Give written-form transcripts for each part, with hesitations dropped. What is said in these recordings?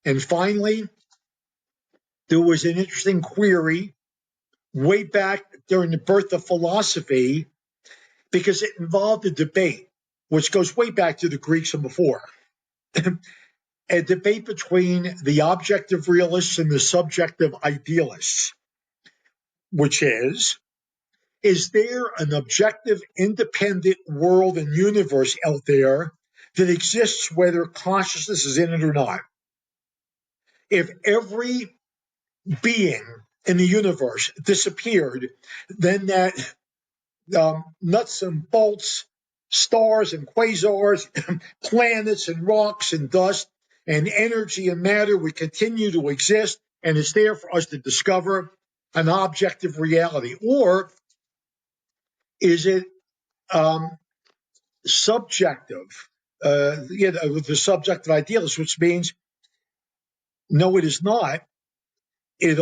And finally, there was an interesting query way back during the birth of philosophy, because it involved a debate, which goes way back to the Greeks and before. A debate between the objective realists and the subjective idealists, which is there an objective, independent world and universe out there that exists whether consciousness is in it or not? If every being in the universe disappeared, then that nuts and bolts, stars and quasars, planets and rocks and dust and energy and matter would continue to exist, and it's there for us to discover an objective reality. Or is it subjective, the subjective idealist, which means no, it is not. It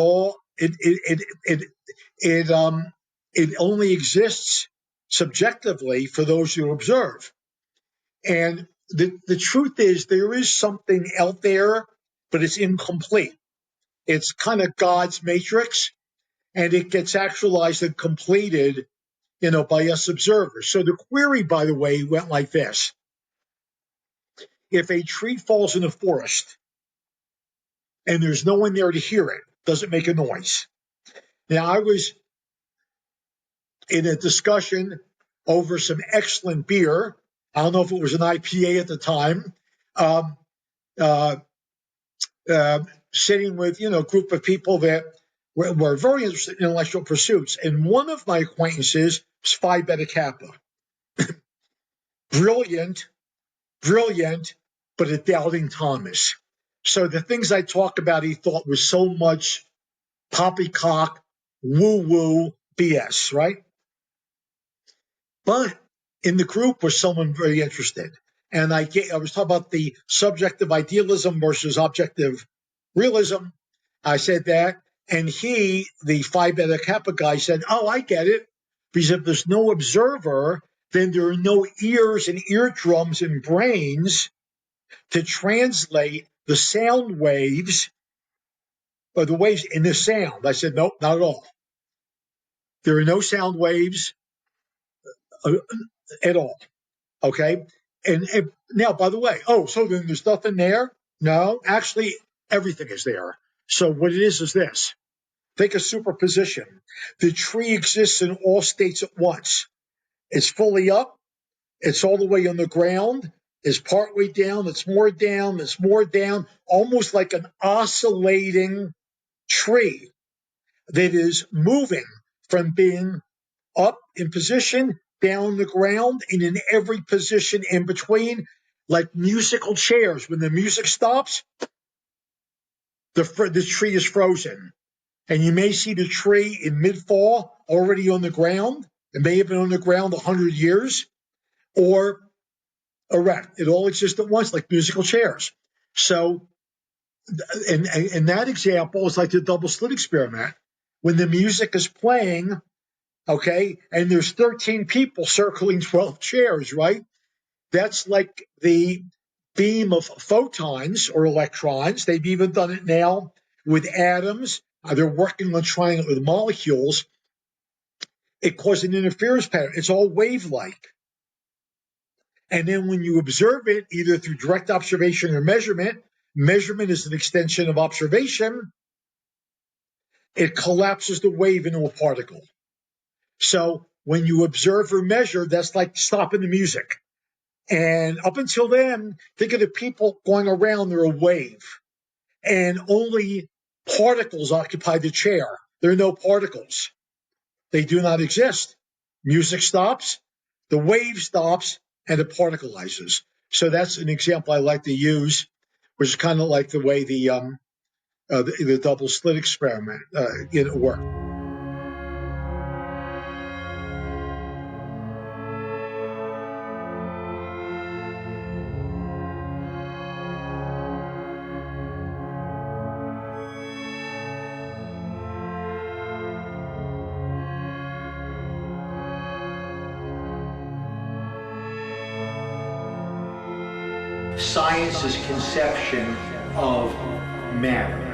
only exists subjectively for those who observe. And the truth is, there is something out there, but it's incomplete. It's kind of God's matrix, and it gets actualized and completed, by us observers. So the query, by the way, went like this. If a tree falls in a forest and there's no one there to hear it, does it make a noise? Now, I was in a discussion over some excellent beer. I don't know if it was an IPA at the time, sitting with, a group of people that were very interested in intellectual pursuits. And one of my acquaintances was Phi Beta Kappa. Brilliant, but a doubting Thomas. So the things I talk about, he thought was so much poppycock, woo-woo BS, right? But in the group was someone very interested. And I was talking about the subjective idealism versus objective realism. I said that. And he, the Phi Beta Kappa guy, said, oh, I get it. Because if there's no observer, then there are no ears and eardrums and brains to translate the sound waves or the waves in the sound. I said, nope, not at all. There are no sound waves at all. Okay. And now, by the way, so then there's nothing there? No, actually, everything is there. So what it is this. Think of superposition. The tree exists in all states at once. It's fully up. It's all the way on the ground. It's partway down. It's more down. It's more down. Almost like an oscillating tree that is moving from being up in position, down the ground, and in every position in between, like musical chairs. When the music stops, the tree is frozen. And you may see the tree in mid-fall already on the ground. It may have been on the ground 100 years, or erect. It all exists at once, like musical chairs. So, and that example is like the double-slit experiment. When the music is playing, okay, and there's 13 people circling 12 chairs, right? That's like the beam of photons or electrons. They've even done it now with atoms. They're working on trying it with molecules. It causes an interference pattern. It's all wave-like. And then when you observe it, either through direct observation or measurement is an extension of observation, it collapses the wave into a particle. So when you observe or measure, that's like stopping the music. And up until then, think of the people going around, they're a wave. And only particles occupy the chair. There are no particles. They do not exist. Music stops, the wave stops, and it particleizes. So that's an example I like to use, which is kind of like the way the double-slit experiment worked. Science's conception of matter.